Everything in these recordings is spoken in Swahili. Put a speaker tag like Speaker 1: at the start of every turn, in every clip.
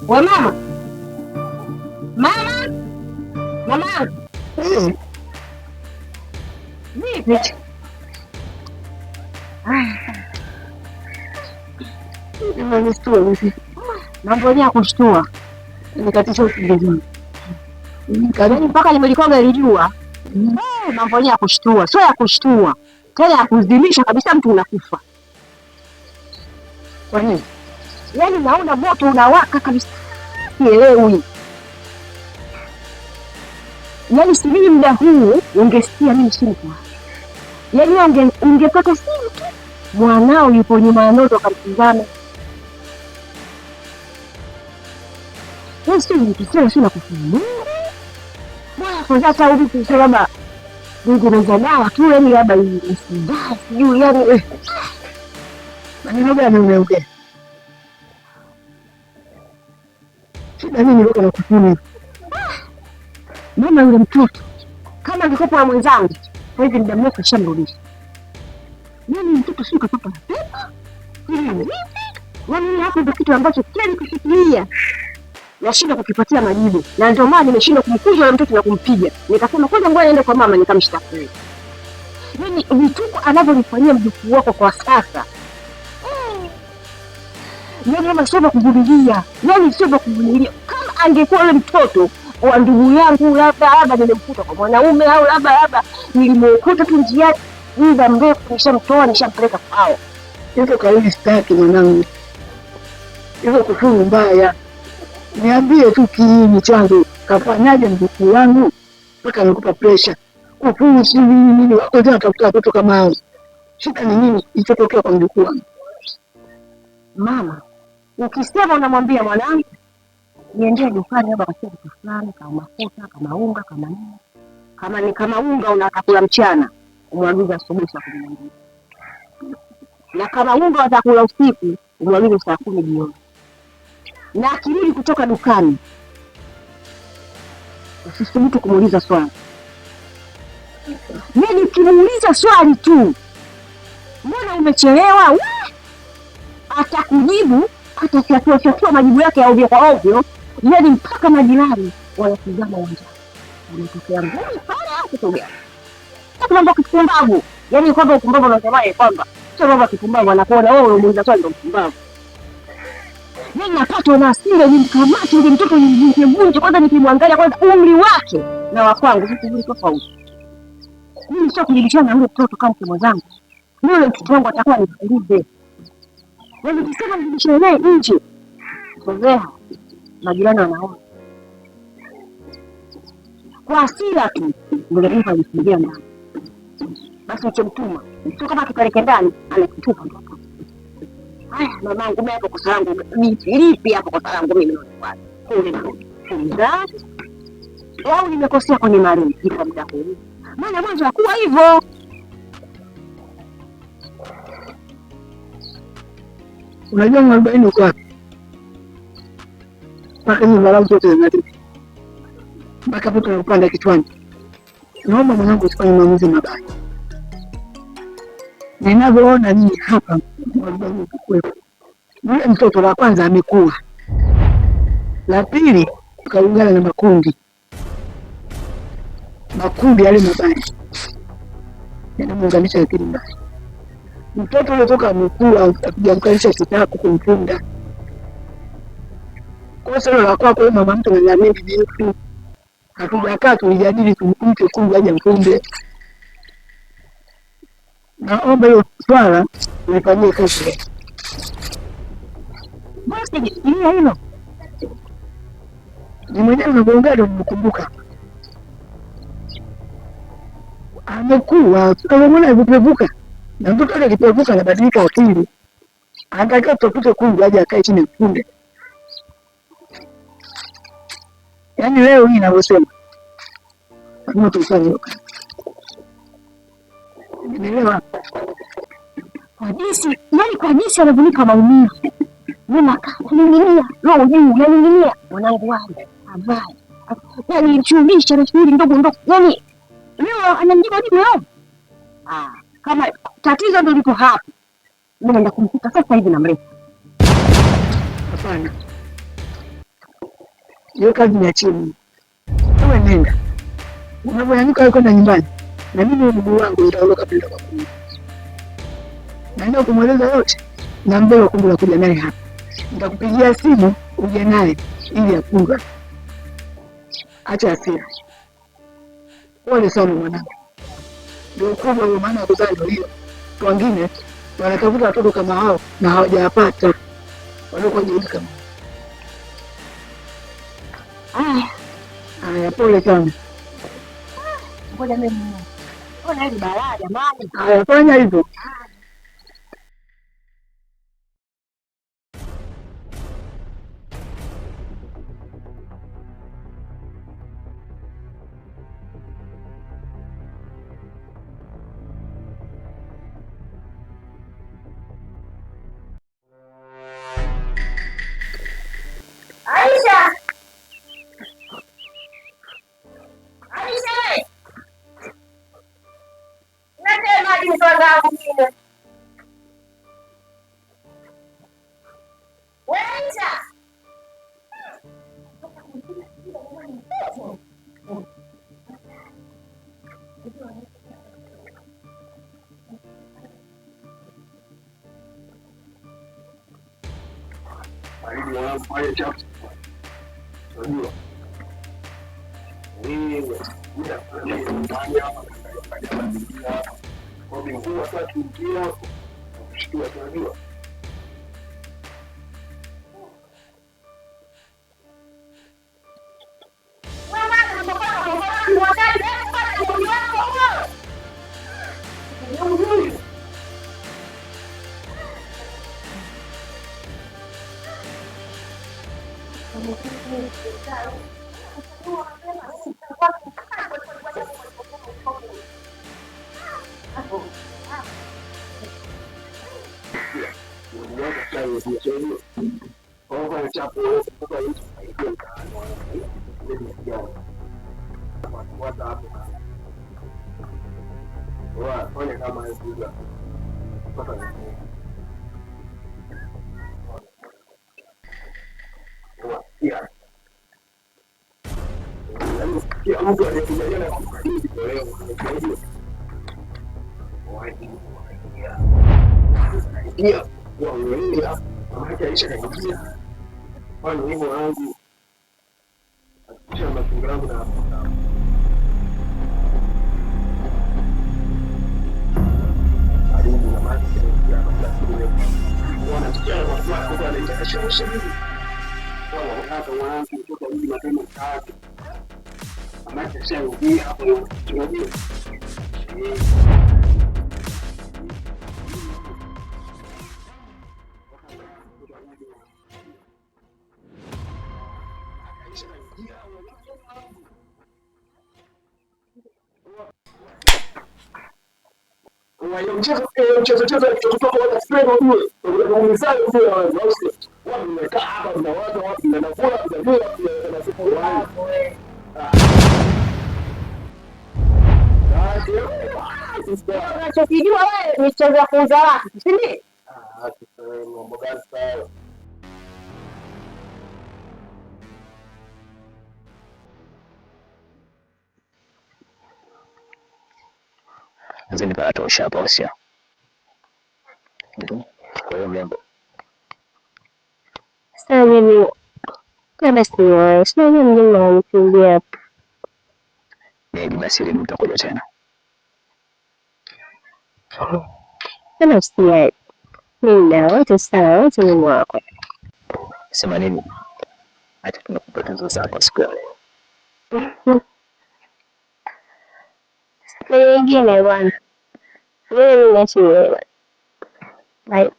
Speaker 1: We mama, mama, mama, vipi? Mambo ya kushtua nikatisha usingizi mpaka nimelikoga ilijua. Mambo ya kushtua, sio ya kushtua tena, ya kuzimisha kabisa, mtu unakufa. Kwa nini? Yaani naona moto unawaka kabisa, sielewi. Yaani si mimi muda huu ungesikia mimi simu kwa. Yaani ungepata simu tu, mwanao yupo nyuma ya nondo kamtizame. Wewe si nikisema sina kufahamu. Bwana kwanza hata hivi kusema labda ningeneza dawa tu, yaani labda isindaa sijui yaani maneno gani umeongea? Shida nini niko na kufuni? Mama yule mtoto kama angekuwa na mwenzangu hivi muda mrefu shamrudisha. Yaani mtoto sio katoka na pepa. Yaani hapo ndio kitu ambacho kile nikufikiria nashinda kukipatia majibu, na ndio maana nimeshindwa kumkuza yule mtoto na kumpiga. Nikasema kwanza ngoja niende kwa mama nikamshtaki. Yaani vituko anavyonifanyia mjukuu wako kwa sasa, yaani kama sio kuvumilia, yaani sio kuvumilia. Kama angekuwa yule mtoto wa ndugu yangu, labda nilimkuta kwa mwanaume au labda nilimkuta tu njiani, muda mrefu nishamtoa nishampeleka kwao. Hizo kauli sitaki mwanangu, hizo kufuru mbaya. Niambie tu kiini chanzo, kafanyaje mjukuu wangu mpaka amekupa pressure? Kufuru si nini? Wako tena tafuta watoto kama hao. Shida ni nini ilichotokea kwa mjukuu wangu? Mama, ukisema unamwambia mwanangu niendee dukani hapa kwa kitu fulani, kama mafuta, kama unga, kama nini. Kama unga unatakula mchana, umwagiza asubuhi saa 12. Na kama unga unatakula usiku, umwagiza saa 10 jioni. Na akirudi kutoka dukani, usisubutu kumuuliza swali. Yaani ukimuuliza swali tu, mbona umechelewa? Atakujibu, atafyatua majibu yake ya ovyo kwa ovyo. Yaani mpaka majirani wanatizama uwanjani. Unatokea ngumi pale au kitu gani? Sasa mambo kipumbavu. Yaani kwamba upumbavu unasema kwamba sio mambo kipumbavu, anakuona wewe unamuuliza swali ndio mpumbavu. Mimi napatwa na hasira, nimkamate yule mtoto nimvunje kwanza, nikimwangalia kwanza umri wake na wa kwangu vitu vile tofauti. Mimi sio kujibishana na yule mtoto kama mke mwenzangu. Yule mtoto wangu atakuwa nisikilize. Wewe ukisema nijibishane naye nje, sogea majirani wanaona. Kwa hasira tu ndio mimi najifungia ndani. Basi uchomtuma sio kama kipeleke ndani anakutupa mtoto. Haya mamangu, mimi hapo kosa langu lipi hapo kosa langu mimi naona kule na au nimekosea kwenye malezi kwa muda huu? Maana mwanzo hakuwa hivyo. Unajua 40 uko wapi? Mpaka ni mara zote zinatiki. Mpaka hapo tunapanda kichwani. Naomba mwanangu usifanye maamuzi mabaya. Ninavyoona ni hapa kwetu. Yule mtoto la kwanza amekuwa. La pili kaungana na makundi yale mabaya. Yanamuunganisha akili mbaya. Mtoto anatoka amekuwa akijamkalisha kitako kumpunda. Kwa sababu la kwako mama mtu ananiambia vipi? Hatujakaa tulijadili tumkumte kungu aje mkumbe. Naomba hiyo swala nifanyie kazi. Basi nifikiria hilo. Ni mwenyewe mgongano mkumbuka. Amekuwa tunaona alipovuka. Na mtoto yule alipovuka anabadilika akili. Anataka tupite kungu aje akae chini mkunde. Yaani leo hii ninavyosema. Kama tufanye hiyo. Nielewa. Kwa jinsi anavunika maumivu. Mimi nakaa roho juu, yaani mwanangu wangu ambaye yaani chumisha na shughuli ndogo. Yaani leo ananijibu leo. Kama tatizo ndio liko hapa. Mimi naenda kumkuta sasa hivi na mrefu. Hapana.
Speaker 2: hiyo kazi niachie mimi. Wewe nenda. Unaponyanyuka wewe kwenda nyumbani. Na mimi mguu wangu utaondoka bila kwa kuni. Naenda kumweleza yote. Na mbele kumbe unakuja naye hapa. Nitakupigia simu uje naye ili afunga. Acha hasira. Pole sana mwanangu. Ndio ukubwa wa maana ya kuzaa ndio hiyo. Wengine wanatafuta watoto kama hao na hawajapata. Walikuwa jeuri kama. Haya, pole sana.
Speaker 1: Ngoja mimi. Ona hili balaa jamani.
Speaker 2: Haya, fanya hivyo.
Speaker 1: Aisha! Aisha! Nasema jinsi mwingine. Aisha!
Speaker 3: Baridi wanafanya chapu. Unajua. Wewe muda fulani unafanya hapa kwa mkuu sasa tuingia kushtua tunajua. Fanya kama hiyo. Kila mtu aliyekubaliana kwa kukabidhi kwa leo anajua. Pia waangalia maana Aisha kaingia. Kwani hivyo wangu akisha mazingira yangu na karibu na maji ya mazingira. Wanasikia kwa sababu kwa ile shosha hivi. Wao wanataka waanze kutoka hivi mapema tatu. Maana sasa hivi hapo tunajua. Mchezo kutoka kwa Spain ujue. Unamsali ujue wao wamekaa hapa na watu na nafua za bila na siku wao.
Speaker 1: Unachokijua wewe michezo ya kuuza watu, si ndio?
Speaker 3: Mambo gani sawa?
Speaker 4: Nazini nikatosha hapo sio? Kwa hiyo mlembo.
Speaker 1: Sasa mimi kama sio mimi namkimbia.
Speaker 4: Ndio basi leo mtakuja tena.
Speaker 1: Kama sio mimi na wote sawa, wote ni wako.
Speaker 4: Sema nini? Acha tunakupata hizo zako siku ya leo.
Speaker 1: Wengine bwana. Wewe unachelewa. Bye.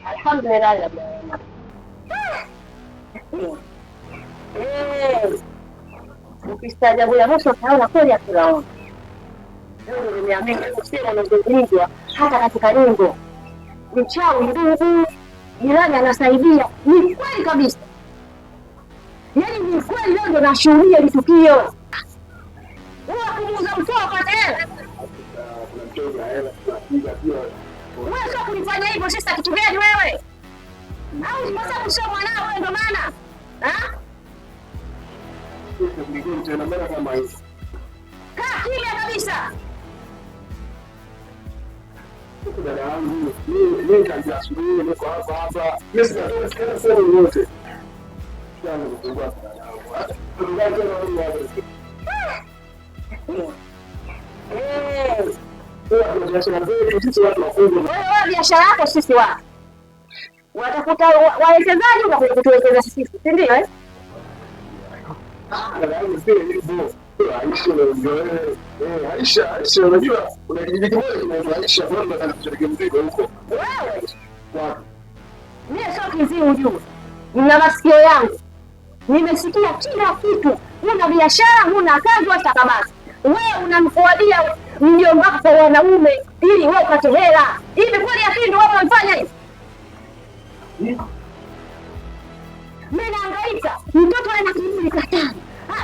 Speaker 1: Alhamdulillah. Ukistaajabu ya mwisho utaona kweli akulaona. Leo nimeamini kusema unazungumzwa hata katika nyimbo. Mchawi ndugu, jirani anasaidia. Ni kweli kabisa. Yaani ni kweli leo ndo nashuhudia hili tukio. Wewe kumuuza mtoa kwa tena. Wewe sio kunifanya hivyo sasa kitu gani wewe? Au kwa sababu sio mwanao wewe ndo maana? Ha? Kaa kimya kabisa.
Speaker 3: Dada yangu, mimi kaanza asubuhi niko hapa. Mimi sitatoka sasa yote. Wewe
Speaker 1: biashara yako sisi wapi? Watafuta wawekezaji unakuja kutuwekeza sisi, si ndio eh?
Speaker 3: Aisha, unajua kuna kijiji kimoja kinaitwa Aisha, kwamba anachukua mzigo huko.
Speaker 1: Wewe? Wapi? Mimi sio kiziwi juu. Nina masikio yangu. Nimesikia kila kitu. Huna biashara, huna kazi wala stakabadhi. Wewe unamfuadia mjomba wako kwa wanaume ili wewe upate hela. Hivi kweli akili ndio wewe unafanya hivi? Mimi naangaika. Mtoto ana kiburi katani.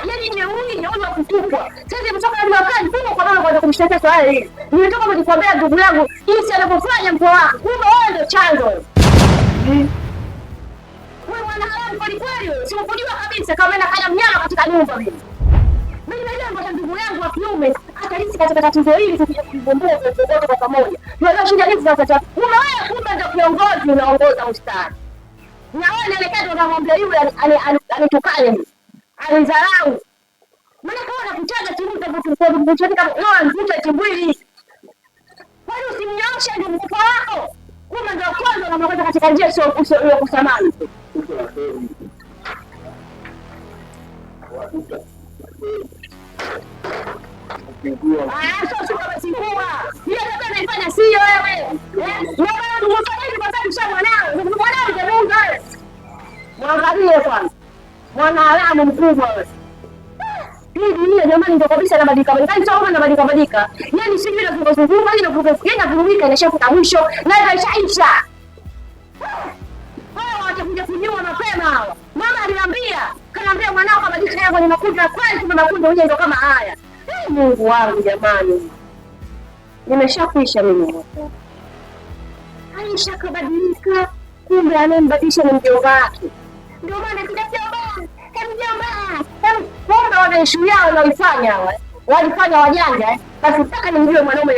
Speaker 1: Yaani nimeuni wa kutupwa. Sasa mtoka ndio wakati funga kwa nini kwanza kumshtakia swala hili. Nimetoka kujikwambia ndugu yangu jinsi anavyofanya mpo wako. Kumbe wewe ndio chanzo. Wewe mwanaharamu kweli kweli wewe. Sikujua kabisa kama enda kaya mnyama katika nyumba mimi. Mimi najua kwa ndugu yangu wa kiume hata hizi katika tatizo hili tukija kuligombea wote kwa pamoja. Ndio shida hizi sasa. Kumbe ndio kiongozi unaongoza ustadi. Na wewe unaelekea unamwambia yule anitukane. Alizarau. Maana kwa anakuchaga timu kama mtoto kama leo mvuta timbwili. Kwani usimnyoshe ndio mtoto wako? Kumbe ndio kwanza unamweka katika njia sio kusamani. Sio kama singua. Hiyo ndio naifanya sio wewe. Na bado tunafanya hivi kwa sababu sio mwanao. Mwanao ndio Mungu wewe. Mwangalie kwanza. Mwanaharamu mkubwa wewe. Hii dunia jamani ndio kabisa inabadilika. Sio kama inabadilika. Yaani sisi bila kuzungumza ili kufikia kuruka inashafuta mwisho na itaisha. Hao watakuja kujua mapema hawa. Mama aliniambia, kaniambia mwanao kabadilika yeye kwenye makundi ya kweli kumbe makundi yenyewe ndio kama haya. Mungu wangu jamani. Nimeshakwisha mimi. Aisha kabadilika kumbe anembadilisha ni mjomba wake. Ndio maana kumbe wana issue yao wanaifanya walifanya wajanja basi nataka nimjue mwanaume